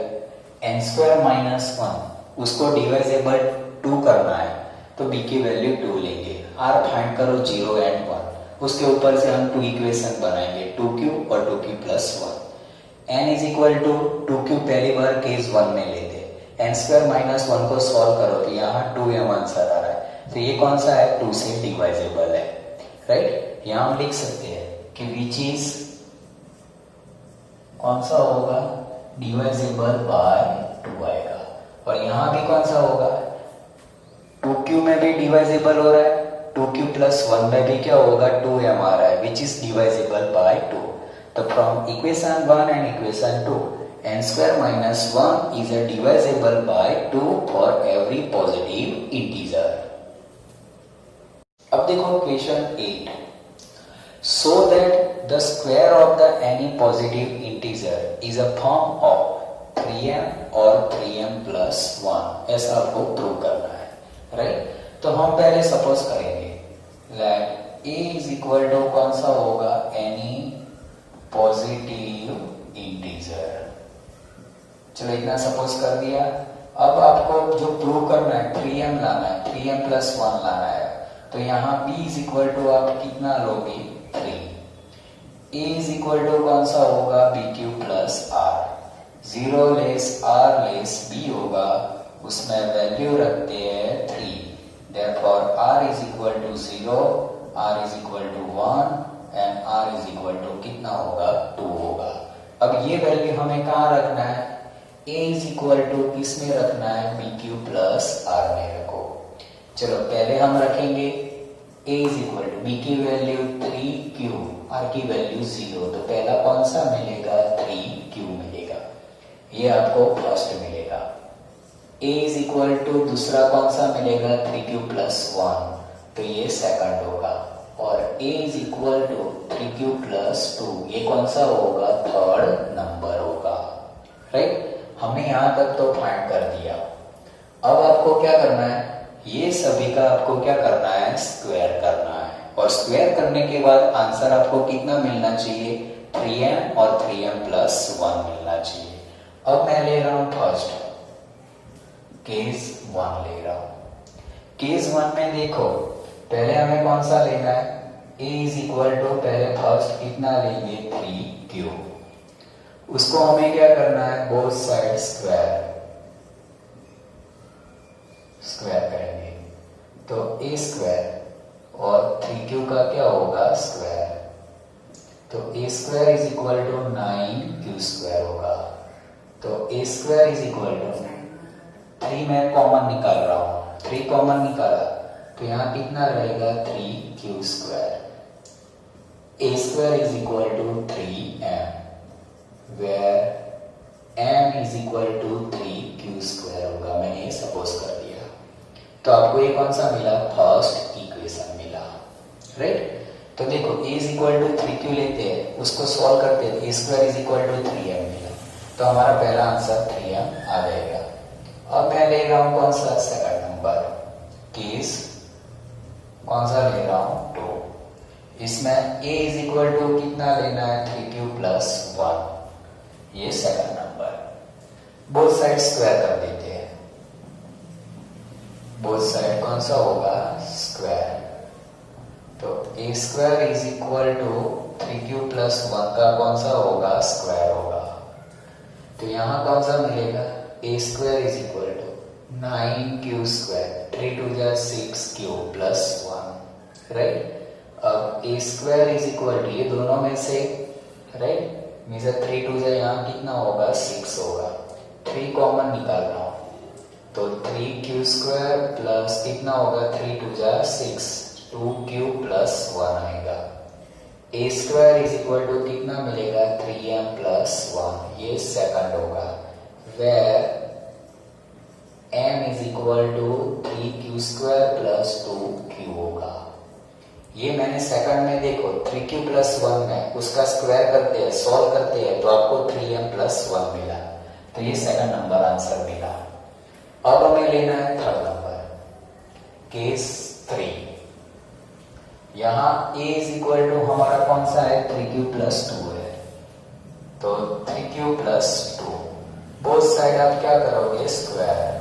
n स्क्वायर माइनस 1 उसको डिवाइजेबल 2 करना है, तो b की वैल्यू 2 लेंगे। r फाइंड करो 0 एंड 1, उसके ऊपर से हम 2 इक्वेशन बनाएंगे, 2q और 2q plus 1। n is equal to 2q पहली बार केस 1 में लेते, n स्क्वायर माइनस 1 को सॉल्व करो तो यहाँ 2m आंसर आ रहा है। तो ये कौन सा है, 2 से डिवाइजेबल है, राइट। यहाँ हम लिख सकते हैं कि विच इज कौन सा होगा, डिवाइजेबल बाय 2 आएगा। और यहाँ भी कौन सा होगा, 2q में भी डिवाइजेबल हो रहा है, 2q प्लस 1 में भी क्या होगा, 2m आ रहा है, विच इज डिवाइजेबल बाय 2। तो from equation 1 and equation 2 n square minus 1 is a divisible by 2 for every positive integer. अब देखो question 8, so that the square of the any positive integer is a form of 3m और 3m plus 1, ऐसा आपको prove करना है, right. तो हम पहले सपोज करेंगे that a is equal to कौन सा होगा, any positive integer, चलो इतना सपोज कर दिया। अब आपको जो प्रूव करना है 3m लाना है, 3m प्लस 1 लाना है। तो यहाँ b इज इक्वल टू आप कितना लोगे 3। a इज इक्वल टू कौन सा होगा b Q plus are. 0 less r less b होगा, उसमें वैल्यू रखते हैं 3। Therefore r is equal to 0, r is equal to 1 and r is equal to कितना होगा 2 होगा। अब ये वैल्यू हमें कहाँ रखना है, a इज इक्वल टू किस में रखना है बी क्यू प्लस आर में रखो। चलो पहले हम रखेंगे a is equal to b की वैल्यू 3q, r की वैल्यू 0। तो पहला कौन सा मिलेगा 3q मिलेगा, ये आपको फर्स्ट मिलेगा। a इज इक्वल टू दूसरा कौन सा मिलेगा 3q प्लस 1, तो ये सेकंड होगा। और a is equal to 3q plus 2, ये कौन सा होगा थर्ड नंबर होगा। राइट, हमने यहाँ तक तो फाइंड कर दिया। अब आपको क्या करना है, ये सभी का आपको क्या करना है स्क्वायर करना है। और स्क्वायर करने के बाद आंसर आपको कितना मिलना चाहिए 3m और 3m प्लस 1 मिलना चाहिए। अब मैं ले रहा हूं फर्स्ट केस 1 ले रहा हूं। केस 1 में देखो पहले हमें कौन सा लेना है, a इज इक्वल टू पहले फर्स्ट कितना लेंगे 3q। उसको हमें क्या करना है बोथ साइड स्क्वायर करेंगे। तो a स्क्वायर और 3q का क्या होगा स्क्वायर, तो a square is equal to 9q square होगा। तो a square is equal to 3 मैं कॉमन निकाल रहा हूं, 3 कॉमन निकाला तो यहाँ कितना रहेगा 3q square. a square is equal to 3m where m is equal to 3q square होगा। मैंने ये सपोज कर दिया। तो आपको ये कौन सा मिला फर्स्ट इक्वेशन मिला। राइट, तो देखो a is equal to 3q लेते हैं, उसको सॉल्व करते हैं, a square is equal to 3m मिला। तो हमारा पहला आंसर 3m आ जाएगा। अब मैं ले रहा हूं कौन सा सेकंड नंबर केस, कौन सा ले रहा हूं 2। इसमें a इज इक्वल टू कितना लेना है 3q प्लस 1, ये second number. Both side square कर देते हैं, बोथ साइड कौन सा होगा स्क्वायर। तो a square is equal to 3q plus 1 का कौन सा होगा स्क्वायर होगा। तो यहां कौन सा मिलेगा a square is equal to 9q square, 3 2 जा 6q प्लस 1। राइट, अब a square is equal to ये दोनों में से राइट मीन्स 3 2 जा यहाँ कितना होगा 6 होगा, 3 कॉमन निकाल रहा हूं तो 3q स्क्वायर प्लस कितना होगा 3 2 जा 6, 2q प्लस 1 आएगा। a square is equal to कितना मिलेगा 3m प्लस 1, ये सेकंड होगा। Where m is equal to 3q square plus 2q होगा। ये मैंने सेकंड में देखो 3q प्लस 1 में उसका स्क्वायर करते हैं सॉल्व करते हैं तो आपको 3m प्लस 1 मिला। तो ये सेकंड नंबर आंसर मिला। अब हमें लेना है थर्ड नंबर केस 3। यहाँ a इज इक्वल टू हमारा कौन सा है 3q प्लस 2 है। तो 3q प्लस 2 बोथ साइड आप क्या करोगे स्क्वायर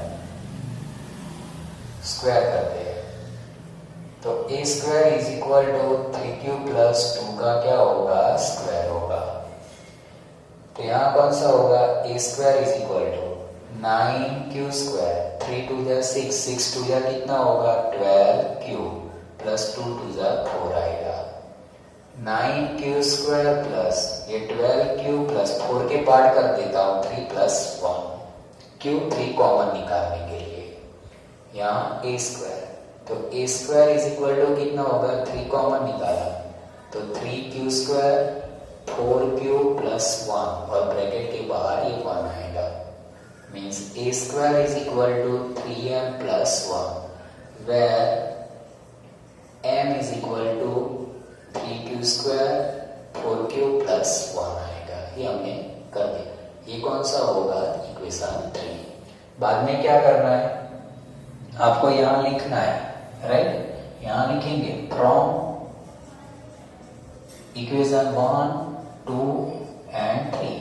करते हैं। तो a square is equal to 3q plus 2 का क्या होगा स्क्वायर होगा। तो यहाँ कौन सा होगा a square is equal to 9q square, 3 2 जा 6, 6 2 जा कितना होगा 12q प्लस 2 2 जा 4 आएगा। 9q स्क्वायर प्लस ये 12q प्लस 4 के पार्ट कर देता हूँ 3 प्लस 1, q 3 कॉमन निकालने के लिए यहाँ a स्क्वायर। तो a square is equal to कितना होगा 3 कॉमन निकाला तो 3q स्क्वायर 4q प्लस 1 और ब्रैकेट के बाहर ये 1 आएगा। Means a square is equal to 3m plus 1 where m is equal to 3q square 4q plus 1 आएगा। ये हमने कर दिया। ये कौन सा होगा इक्वेशन 3। बाद में क्या करना है आपको यहाँ लिखना है राइट, यहाँ लिखेंगे फ्रॉम इक्वेशन 1 2 एंड 3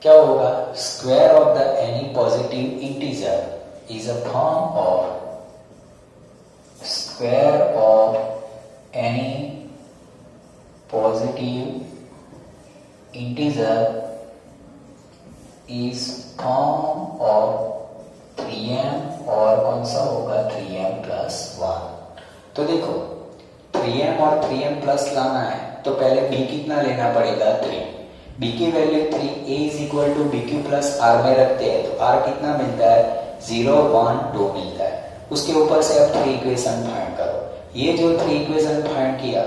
क्या होगा, square of the any positive integer is a form of square of any positive integer is form of 3m और कौन सा होगा 3m प्लस 1। तो देखो 3m और 3m प्लस लाना है तो पहले b कितना लेना पड़ेगा 3, b की value 3, a is equal to B Q plus are में रखते हैं तो r कितना मिलता है 0 1 2 मिलता है। उसके ऊपर से अब 3 इक्वेशन फाइंड करो। ये जो 3 इक्वेशन फाइंड किया,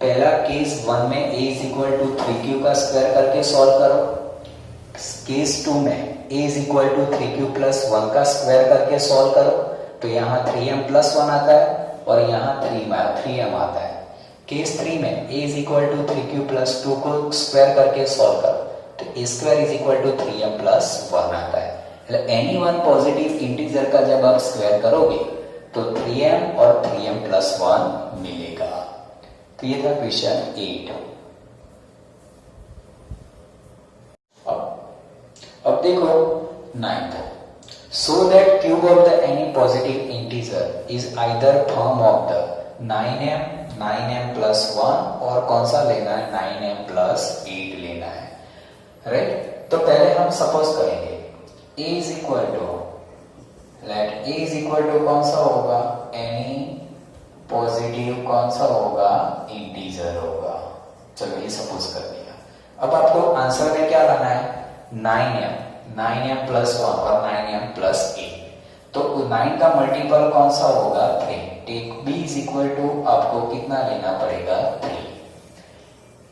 पहला केस 1 में a is equal to 3q का स्क्वायर करके सॉल्व करो, केस 2 में a is equal to 3q plus 1 का स्क्वायर करके सॉल्व करो तो यहाँ 3m प्लस 1 आता है और यहाँ 3m आता है। केस 3 में a is equal to 3q plus 2 को स्क्वायर करके सॉल्व करो तो a square is equal to 3m plus 1 आता है। एनी वन पॉजिटिव इंटीजर का जब आप स्क्वायर करोगे तो 3m और 3m प्लस 1 मिलेगा। तो ये था क्वेश्चन 8। अब देखो 9th, so that cube of the any positive integer is either form of the 9m plus 1 और कौन सा लेना है 9m plus 8 लेना है, राइट। तो पहले हम सपोज करेंगे a is equal to, let a is equal to कौन सा होगा any पॉजिटिव कौन सा होगा इंटीजर होगा। चलो ये सपोज कर दिया। अब आपको आंसर में क्या लाना है 9m प्लस 1 और 9m प्लस 8। तो 9 का मल्टीपल कौन सा होगा 3। Take b is equal to आपको कितना लेना पड़ेगा 3।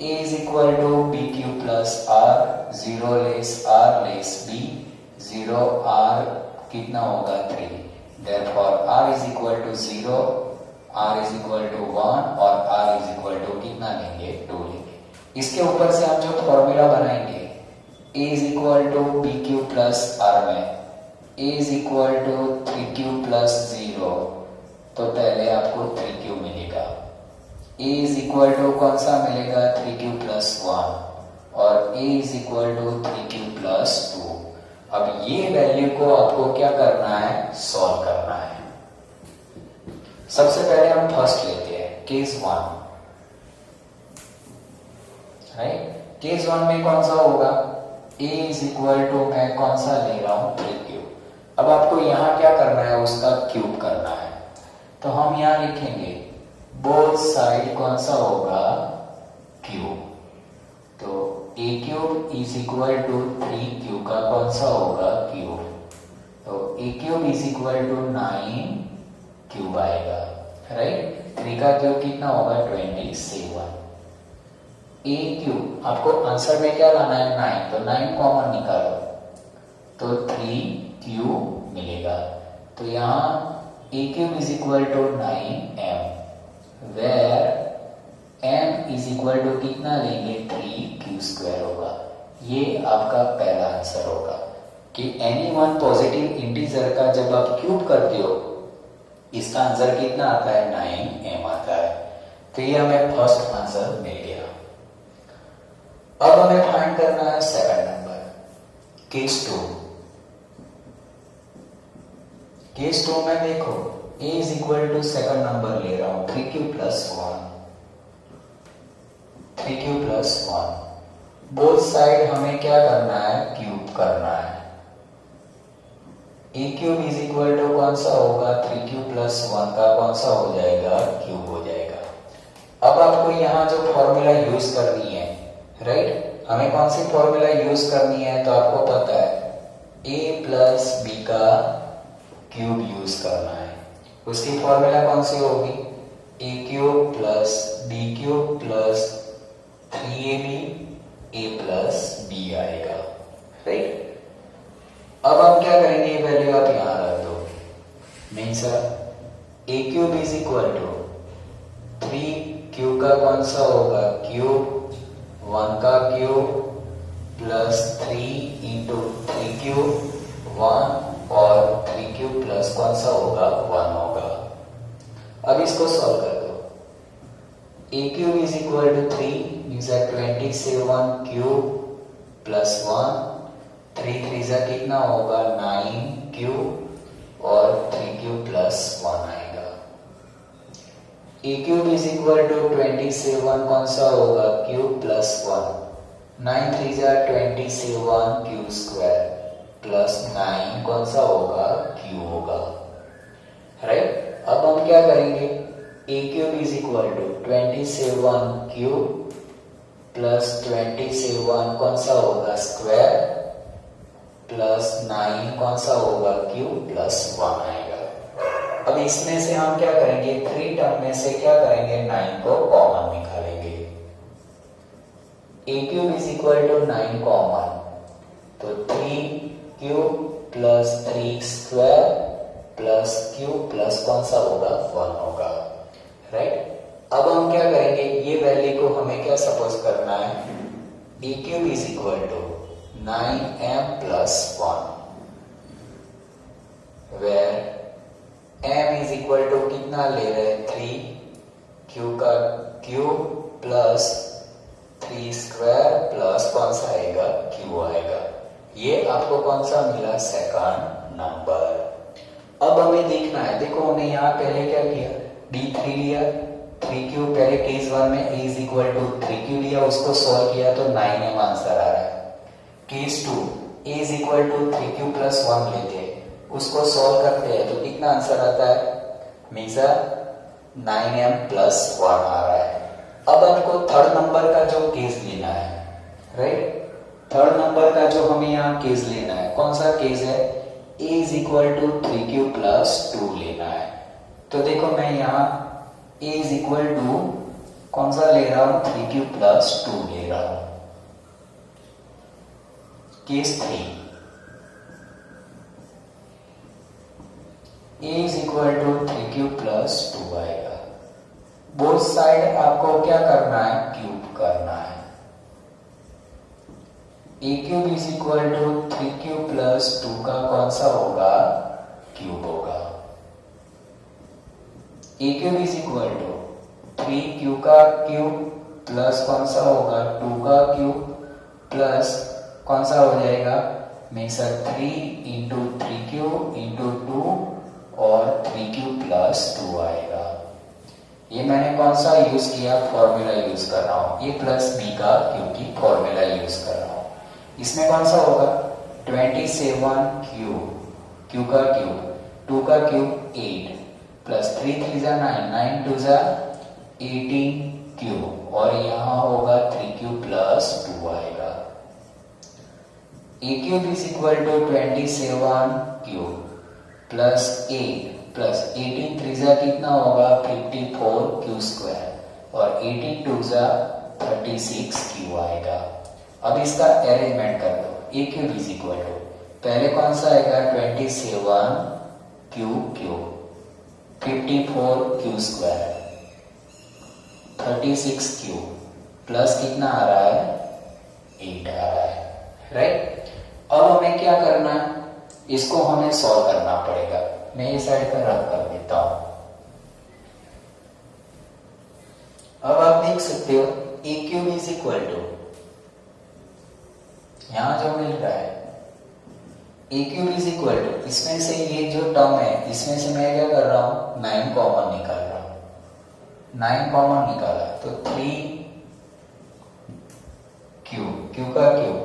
a is equal to B Q plus are, 0 less r less b, 0 r कितना होगा 3। Therefore r is equal to 0, r is equal to 1 और r इज इक्वल टू कितना लेंगे 2 लेंगे। इसके ऊपर से हम जो फॉर्मूला बनाएंगे a is equal to bq plus r में a is equal to 3q plus 0 तो पहले आपको 3q मिलेगा। a is equal to कौन सा मिलेगा 3q plus 1 और a is equal to 3q plus 2। अब ये वैल्यू को आपको क्या करना है सॉल्व करना है। सबसे पहले हम फर्स्ट लेते हैं केस 1, राइट। केस 1 में कौन सा होगा a इज इक्वल टू मैं कौन सा ले रहा हूं 3q। अब आपको यहाँ क्या करना है उसका क्यूब करना है तो हम यहाँ लिखेंगे बोथ साइड कौन सा होगा क्यूब। तो a cube is equal to 3q का कौन सा होगा क्यूब। तो a cube is equal to 9 cube आएगा, राइट। 3 का क्यूब कितना होगा 27। a क्यूब आपको आंसर में क्या लाना है 9, तो 9 कॉमन निकालो तो 3q मिलेगा। तो यहाँ a cube is equal to 9m where m is equal to कितना लेंगे 3q स्क्वायर होगा। ये आपका पहला आंसर होगा कि एनी वन पॉजिटिव इंटीजर का जब आप क्यूब करते हो इसका आंसर कितना आता है 9m आता है। तो ये हमें फर्स्ट आंसर मिल गया। अब हमें फाइंड करना है सेकंड नंबर केस 2। केस 2 में देखो a is equal to second number ले रहा हूं 3q प्लस 1। बोथ साइड हमें क्या करना है क्यूब करना है। a cube is equal to कौन सा होगा 3q प्लस 1 का कौन सा हो जाएगा क्यूब हो जाएगा। अब आपको यहाँ जो फॉर्मूला यूज करनी है, राइट, हमें कौन सी फॉर्मूला यूज करनी है तो आपको पता है a प्लस बी का क्यूब यूज करना है। उसकी फॉर्मूला कौन सी होगी a cube plus b cube plus 3ab a plus b आएगा, राइट। अब हम क्या करेंगे वैल्यू आप यहां रख दो। Means a cube is equal to 3q का कौन सा होगा क्यूब, 1 का क्यूब प्लस 3 इंटू 3q 1 और 3q प्लस कौन सा होगा 1 होगा। अब इसको सॉल्व कर दो। a cube is equal to 3 means 27 cube plus 1 3 3 जा कितना होगा 9 क्यूब और 3 क्यूब प्लस 1 आएगा। ए क्यूब इज इक्वल टू 27 कौन सा होगा क्यूब प्लस 1, 9 3 जा 27 क्यूब स्क्वायर प्लस 9 कौन सा होगा क्यू होगा, राइट। अब हम क्या करेंगे, a cube is equal to 27 cube plus 27 कौन सा होगा स्क्वायर प्लस 9 कौन सा होगा क्यूब प्लस 1 आएगा। अब इसमें से हम क्या करेंगे, 3 टर्म में से क्या करेंगे 9 को कॉमन निकालेंगे। A cube is equal to 9 common, तो 3 cube plus 3 square plus cube plus कौन सा होगा 1 होगा, राइट। अब हम क्या करेंगे, ये वैल्यू को हमें क्या सपोज करना है, a cube is equal to 9m plus 1 where m is equal to कितना ले रहे हैं 3 क्यू का क्यूब प्लस 3 स्क्वायर प्लस कौन सा आएगा क्यू आएगा। ये आपको कौन सा मिला सेकंड नंबर। अब हमें देखना है, देखो हमने यहाँ पहले क्या किया d3 लिया, 3 क्यू पहले केस 1 में a is equal to 3 Q लिया, उसको सॉल्व किया तो 9m आंसर आ रहा है। Case 2 a is equal to 3 Q plus 1 लेते हैं, उसको सॉल्व करते हैं तो कितना आंसर आता है, हमेशा 9m प्लस 1 आ रहा है। अब हमको थर्ड नंबर का जो केस लेना है, राइट, थर्ड नंबर का जो हमें यहाँ केस लेना है, कौन सा केस है, a is equal to 3 Q plus 2 लेना है। तो देखो मैं यहाँ a इज इक्वल टू कौन सा ले रहा हूं 3 क्यू प्लस 2 ले रहा हूं। Case 3 a is equal to 3 Q plus 2 आएगा। बोथ साइड आपको क्या करना है, क्यूब करना है। a cube is equal to 3 Q plus 2 का कौन सा होगा क्यूब होगा। a cube is equal to 3 Q का क्यूब प्लस कौन सा होगा 2 का क्यूब प्लस कौन सा हो जाएगा हमेशा 3 इंटू 3 क्यू इंटू 2 और 3 क्यू प्लस 2 आएगा। ये मैंने कौन सा यूज किया, फॉर्मूला यूज कर रहा हूं, ये प्लस बी का क्योंकि फॉर्मूला यूज कर रहा हूं। इसमें कौन सा होगा 27 क्यू का क्यूब 2 का क्यूब 8 प्लस 3 3 जा 9 9 2 जा 18 क्यूब और यहाँ होगा 3 क्यूब प्लस 2 आएगा। a cube is equal to 27 cube plus 8 plus 18 3 जा कितना होगा 54 क्यू स्क्वायर और 18 2 जा 36 क्यू आएगा। अब इसका अरेंजमेंट कर दो, a cube is equal to पहले कौन सा आएगा 27 Q cube 54 Q square 36 Q plus कितना आ रहा है 8 आ रहा है, राइट। अब हमें क्या करना है, इसको हमें सॉल्व करना पड़ेगा। मैं ये साइड पर रख कर देता हूं। अब आप देख सकते हो a cube is equal to यहां जो मिल रहा है a cube is equal to इसमें से ये जो टर्म है इसमें से मैं क्या कर रहा हूं 9 कॉमन निकाल रहा हूं। 9 कॉमन निकाला तो 3 क्यू का क्यूब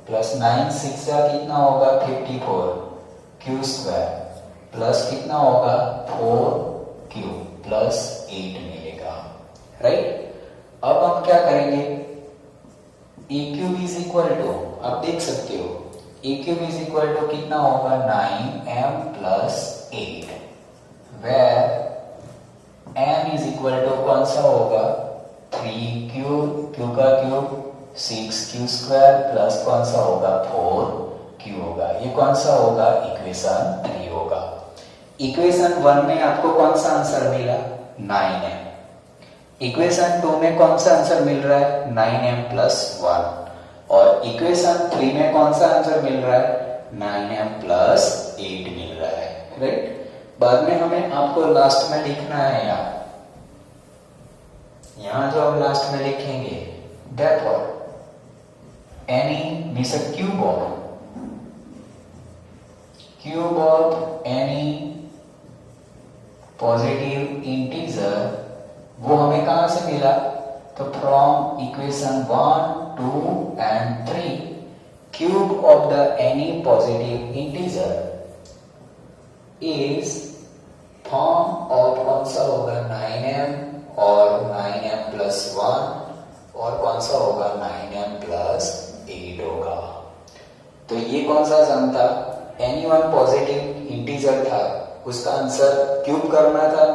प्लस 9 6 का कितना होगा 54 क्यू स्क्वायर प्लस कितना होगा 4 क्यू प्लस 8 मिलेगा, राइट। अब हम क्या करेंगे a cube is equal to आप देख सकते हो a cube is equal to कितना होगा 9m plus 8 where m is equal to कौन सा होगा 3 क्यू का क्यूब 6 क्यू स्क्वायर प्लस कौन सा होगा 4 क्यू होगा। ये कौन सा होगा इक्वेशन 3 होगा। इक्वेशन 1 में आपको कौन सा आंसर मिला 9m। इक्वेशन 2 में कौन सा आंसर मिल रहा है 9m प्लस 1 और इक्वेशन 3 में कौन सा आंसर मिल रहा है 9m प्लस 8 मिल रहा है, राइट। बाद में हमें आपको लास्ट में लिखना है यहाँ जो हम लास्ट में लिखेंगे therefore any means a cube of cube of any positive integer, वो हमें कहां से मिला? तो from equation 1, 2 and 3, cube of the any positive integer is form of, कौन सा होगा? 9m और 9m प्लस 1, और कौन सा होगा? 9m प्लस 8 होगा। तो ये कौन सा सम था? एनी वन पॉजिटिव इंटीजर था, उसका आंसर क्यूब करना था,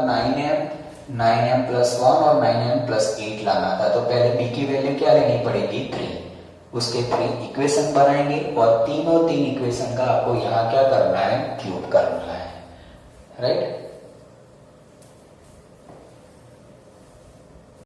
9m प्लस 1 और 9m प्लस 8 लाना था। तो पहले b की वैल्यू क्या लेनी पड़ेगी? 3। उसके 3 इक्वेशन बनाएंगे और तीनों 3 इक्वेशन का आपको यहाँ क्या करना है? क्यूब करना है, राइट।